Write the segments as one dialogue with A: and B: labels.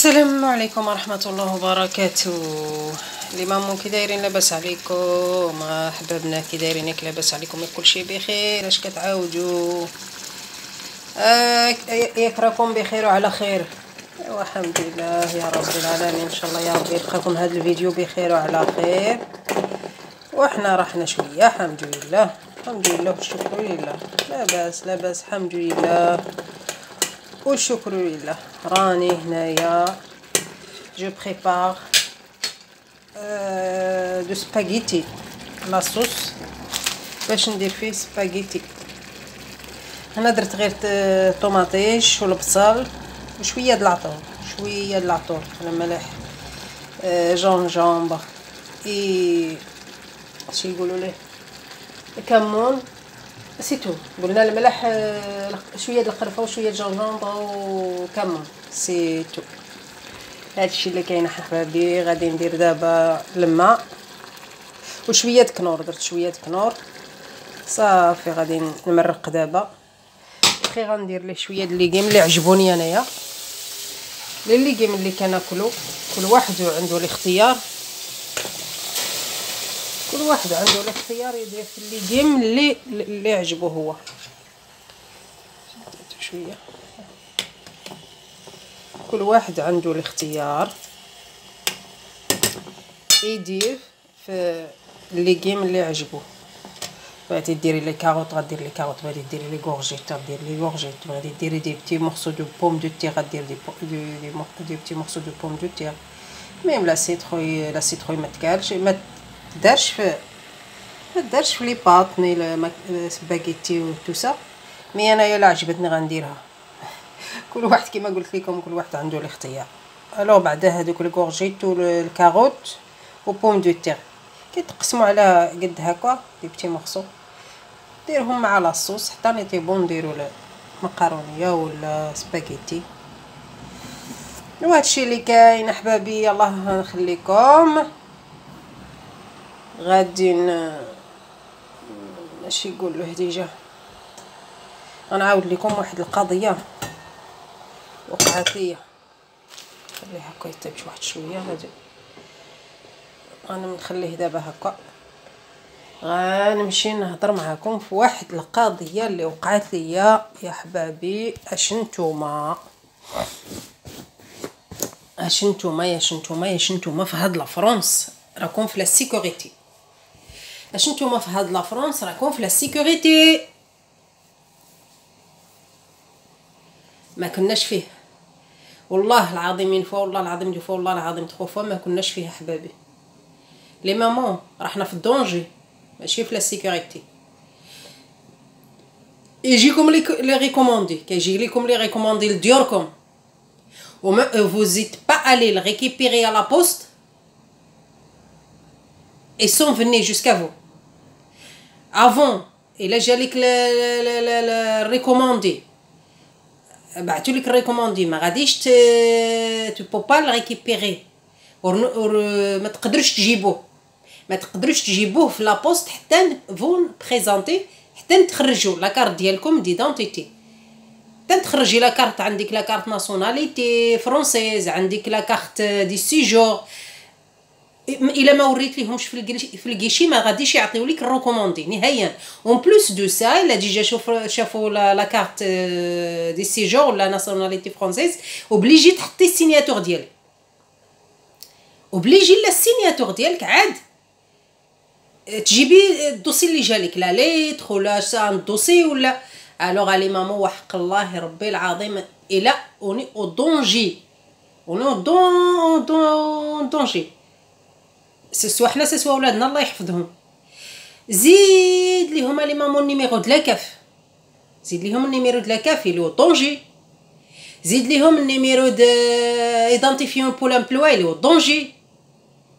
A: السلام عليكم ورحمة الله وبركاته. اليوم كي دايرين؟ لاباس عليكم احبابنا؟ كي دايرين؟ ياك لاباس عليكم؟ ياك كلشي بخير؟ اش كتعاودوا؟ ياك راكم بخير وعلى خير؟ ايوا الحمد لله يا رب العالمين. ان شاء الله يا ربي يلقاكم هذا الفيديو بخير وعلى خير، وحنا راحنا شويه الحمد لله الحمد لله والشكر لله. لاباس لاباس الحمد لله والشكر لله. راني هنايا جو بريبار دو سباغيتي لاصوص باش ندير فيه سباغيتي. هنا درت غير طوماطيش والبصل وشويه د العطور، شويه د العطور الملح، جونجومبر اي اش يقولوا ليه، كمون، سيتو. قلنا الملح، شويه د القرفه وشويه د جونجومبر وكمون، سيتو. هادشي اللي كاين احبابي. غادي ندير دابا الماء وشويه د كنور، درت شويه د كنور صافي. غادي نمرق دابا. اخي غندير ليه شويه د الليغيم اللي عجبوني انايا، الليغيم اللي كناكلو. كل واحد عنده الاختيار، كل واحد عنده الاختيار يدير في الليغيم اللي عجبو هو. شويه، كل واحد عنده الاختيار يدير في الليغيم اللي عجبو. غادي ديري لي كاروط، غدير لي كاروط، غادي ديري لي غورجيت، غدير لي غورجيت، غادي ديري دي بتي مورسو دو بوم دو تير، غدير دي بتي مورسو دو بوم دو تير. ميم لا سيتروي، لا سيتروي ما تكالش، ما تدارش في لي باط ني سباغيتي و تو سا. مي انايا لا عجبتني غنديرها. كل واحد كما قلت لكم كل واحد عنده الاختيار. الو بعد هذوك الكورجيت والكاروت وبوم دو تير كيتقسموا على قد هكا دي بتي مورسو، ديرهم مع لاصوص حتى نيطيبون نديروا المقارونيه ولا سباغيتي. وهادشي اللي كاين احبابي. الله نخليكم. غادي اش يقول له ديجا، غنعاود لكم واحد القضيه وقعت ليا. خليه هكا يطيب واحد شويه. غادي غنخليه دابا هكا. غنمشي نهضر معكم في واحد القضيه اللي وقعت ليا يا حبابي. اش نتوما في هاد لا فرنسا راكم في لا سيكوريتي. اش نتوما في هاد لا فرنسا راكم في لا سيكوريتي. ما كناش فيه والله العظيم، من فوا والله العظيم دو فوا والله العظيم تخو فوا ما كناش فيه حبابي. لي مامون راحنا في الدونجي ماشي في لا سيكوريتي. يجيكم لي ريكوموندي، كيجي لكم لي ريكوموندي لديوركم و vous êtes pas allé le récupérer à la poste et sont venus jusqu'à vous avant. الا جالك الريكوموندي بعثوا لك الريكوموندي ما غاديش tu peux pas le récupérer ما تقدرش تجيبوه في لا بوست حتى فون بريزونتي، حتى تخرجوا لا كارت ديالكم ديدونتيتي، حتى تخرجي لا كارت. عندك لا كارت ناسيوناليتي فرونسيز، عندك لا كارت دي سيجور. الا ما وريت ليهمش في الكيشي ما غاديش يعطيو لك الريكوموندي نهائيا. اون بلوس دو سا الا ديجا شافوا لا كارت دي سيجور ولا ناسيوناليتي فرونسيز اوبليجي تحطي السيناتور ديالك، اوبليجي لا السيناتور ديالك عاد تجيبي الدوسي اللي جالك، لا ليتر ولا سان دوسي ولا. الوغ علي مامو وحق الله ربي العظيم الا اوني او دونجي، اوني دونجي سوا حنا سوا ولادنا الله يحفظهم. زيد ليهم لي مامو النيميرو د لاكاف، زيد ليهم النيميرو د لاكاف اللي هو دونجي، زيد ليهم النيميرو د ايدونتيفيون بول امبلوا اللي هو دونجي.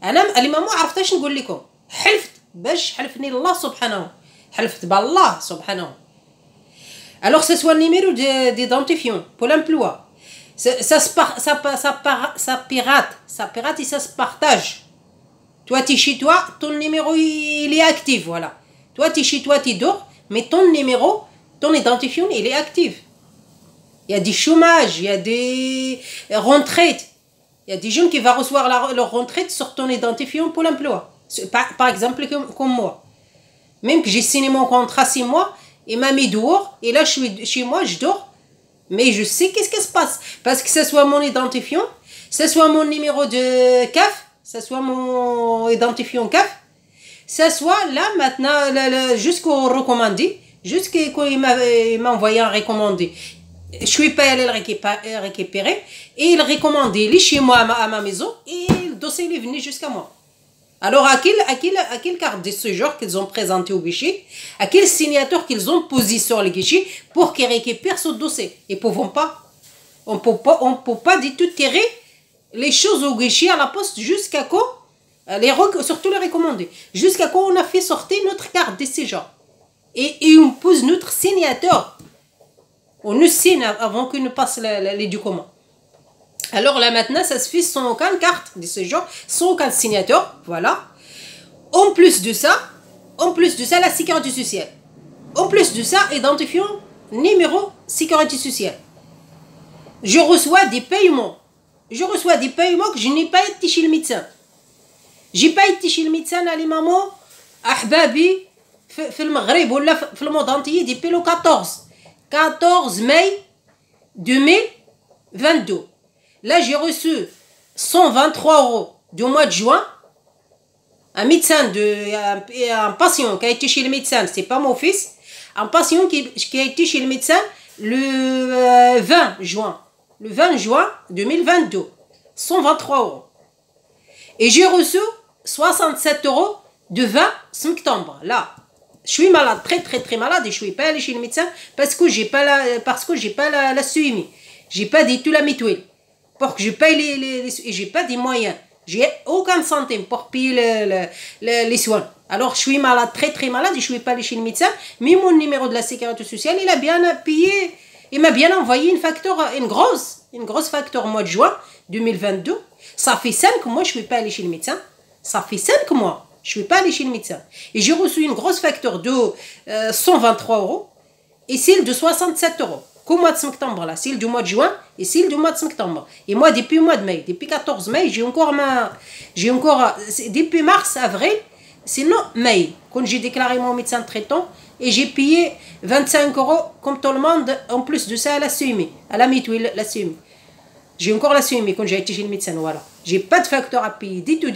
A: انا لي مامو عرفتاش نقول لكم، حلفت باش حلفني الله سبحانه، حلفت بالله سبحانه. alors ce soit le numéro d'identifiant pour l'emploi, ça pirate et ça se partage. Toi tu es chez toi, ton numéro il est actif, voilà. Toi tu es chez toi, tu dors, mais ton numéro, ton identifiant il est actif. Il y a des chômages, il y a des rentrées. Il y a des jeunes qui vont recevoir leur retraite sur ton identifiant Pôle emploi. Par exemple, comme moi. Même que j'ai signé mon contrat 6 mois, il m'a mis dehors, et là je suis chez moi, je dors. Mais je sais qu'est-ce qui se passe. Parce que ce soit mon identifiant, ce soit mon numéro de CAF, ce soit mon identifiant CAF, ce soit là maintenant, jusqu'au recommandé, jusqu'à quand il m'a envoyé un recommandé. Je suis pas allé le récupérer, et il recommandé, il est chez moi à ma maison, et le dossier il est venu jusqu'à moi. Alors, à quelle carte de séjour qu'ils ont présenté au guichet, à quel signature qu'ils ont posé sur le guichet pour qu'ils récupèrent ce dossier. Ils ne peuvent pas. On ne peut pas du tout tirer les choses au guichet à la poste jusqu'à quand, surtout les recommandés, jusqu'à quand on a fait sortir notre carte de séjour. Et on pose notre signature. On nous signe avant qu'on ne passe les documents. Alors là maintenant, ça se fait sans aucune carte de séjour, sans aucun signature, voilà. En plus de ça, la sécurité sociale. En plus de ça, identifiant numéro sécurité sociale. Je reçois des paiements. que je n'ai pas été chez le médecin. J'ai pas été chez le médecin, les mamans, ahbabi, في المغرب ولا في le monde entier depuis le 14 mai 2022. Là, j'ai reçu 123 € du mois de juin. Un médecin, un patient qui a été chez le médecin, c'est pas mon fils. Un patient qui a été chez le médecin le 20 juin. Le 20 juin 2022. 123 €. Et j'ai reçu 67 € de 20 septembre. Là, je suis malade, très malade, et je suis pas allé chez le médecin parce que j'ai pas la suivi. J'ai pas du tout la mutuelle. Pour que je paye j'ai pas des moyens. J'ai aucun centime pour payer les soins. Alors, je suis malade, très malade, et je suis pas allé chez le médecin. Mais mon numéro de la sécurité sociale, il a bien payé. Il m'a bien envoyé une grosse facture au mois de juin 2022. Ça fait 5 mois que je suis pas allé chez le médecin. Ça fait 5 mois. Je suis pas allé chez le médecin. Et j'ai reçu une grosse facture de 123 € et celle de 67 €. Qu'au mois de septembre, là, celle du mois de juin et celle du mois de septembre. Et moi, depuis le mois de mai, depuis 14 mai, depuis mars, avril, sinon mai, quand j'ai déclaré mon médecin traitant, et j'ai payé 25 € comme tout le monde, en plus de ça, à la CMI, à la mutuelle, la CMI. J'ai encore la CMI quand j'ai été chez le médecin, voilà. J'ai pas de facteur à payer, du tout.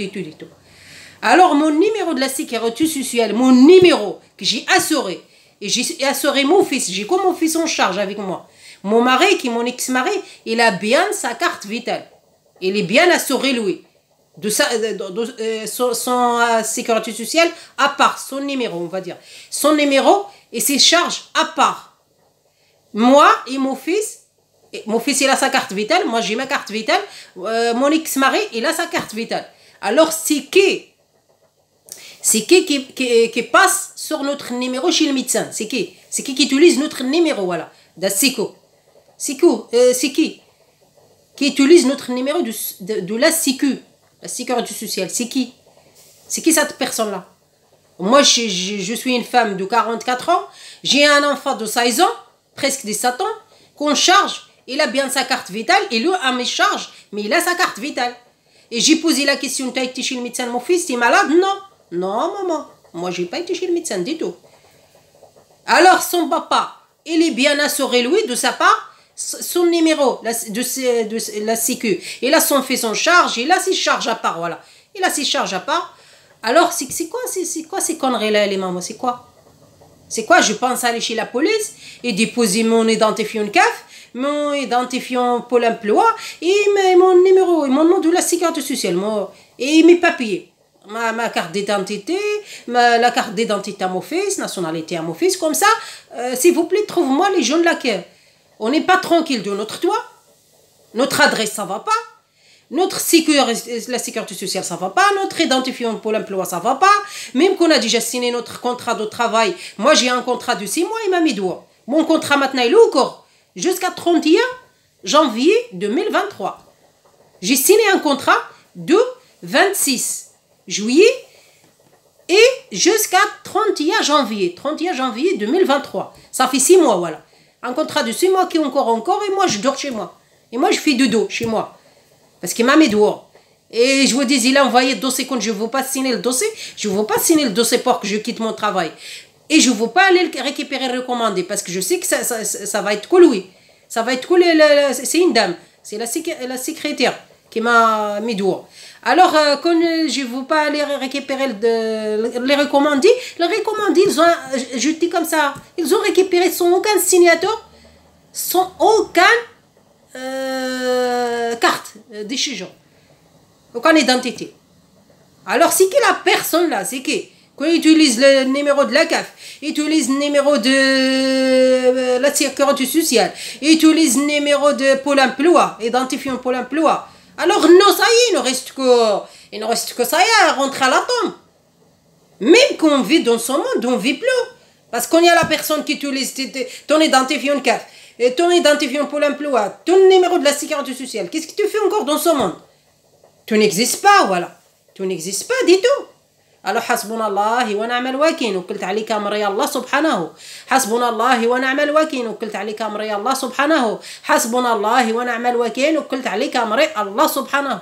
A: Alors, mon numéro de la sécurité sociale, mon numéro que j'ai assuré, et j'ai assuré mon fils, j'ai comme mon fils en charge avec moi. Mon mari, qui est mon ex-mari, il a bien sa carte vitale. Il est bien assuré, lui, de son sécurité sociale, à part son numéro, on va dire. Son numéro et ses charges à part. Moi et mon fils, il a sa carte vitale, moi j'ai ma carte vitale, mon ex-mari, il a sa carte vitale. Alors, c'est qui passe sur notre numéro chez le médecin? C'est qui utilise notre numéro, voilà, c'est qui utilise notre numéro de la sécurité sociale? C'est qui cette personne-là? Moi, je suis une femme de 44 ans, j'ai un enfant de 16 ans, presque 17 ans, qu'on charge, il a bien sa carte vitale, et lui a mes charges, mais il a sa carte vitale. Et j'ai posé la question, tu as été chez le médecin, mon fils, tu es malade? Non, maman, moi j'ai pas été chez le médecin du tout. Alors son papa, il est bien assuré, lui, de sa part, son numéro de la sécu. Il a son fait son charge, il a ses charges à part, voilà. Il a ses charges à part. Alors, c'est quoi ces conneries-là, les mamans? C'est quoi? Je pense aller chez la police et déposer mon identifiant CAF, mon identifiant Pôle emploi, et mon numéro, et mon nom de la sécurité sociale, et mes papiers. Ma carte d'identité, la carte d'identité à mon fils, nationalité à mon fils, comme ça, s'il vous plaît, trouve-moi les jeunes là. On n'est pas tranquille de notre toit, notre adresse, ça va pas, la sécurité sociale, ça va pas, notre identifiant Pôle emploi, ça va pas, même qu'on a déjà signé notre contrat de travail. Moi, j'ai un contrat de 6 mois, il m'a mis dehors. Mon contrat maintenant, il est encore jusqu'à 31 janvier 2023. J'ai signé un contrat de 26 juillet et jusqu'à 31 janvier 2023. Ça fait 6 mois, voilà. Un contrat de 6 mois qui est encore, et moi je dors chez moi. Et moi je fais dodo chez moi. Parce qu'il m'a mis dehors. Et je vous dis, il a envoyé le dossier quand je ne veux pas signer le dossier. Je ne veux pas signer le dossier pour que je quitte mon travail. Et je ne veux pas aller récupérer le recommandé parce que je sais que ça va être cool, oui. Ça va être cool, c'est une dame. C'est la secrétaire qui m'a mis dehors. Alors, quand je ne veux pas aller récupérer les recommandés, ils ont jeté comme ça. Ils ont récupéré sans aucun signature, sans aucune carte de séjour. Aucune identité. Alors, c'est qui la personne là? C'est qui? Quand il utilise le numéro de la CAF, il utilise le numéro de la sécurité sociale, il utilise le numéro de Pôle emploi, identifiant Pôle emploi. Alors, non, ça y est, il ne reste que ça y est, rentrer à la tombe. Même quand on vit dans ce monde, on ne vit plus. Parce qu'on y a la personne qui utilise ton identifiant CAF, ton identifiant Pôle emploi, ton numéro de la sécurité sociale. Qu'est-ce que tu fais encore dans ce monde? Tu n'existes pas, voilà. Tu n'existes pas du tout. Alors, حسبنا الله ونعم الوكيل وكلت عليك أمري الله سبحانه. حسبنا الله ونعم الوكيل وكلت عليك أمري الله سبحانه. حسبنا الله ونعم الوكيل وكلت عليك أمري الله سبحانه.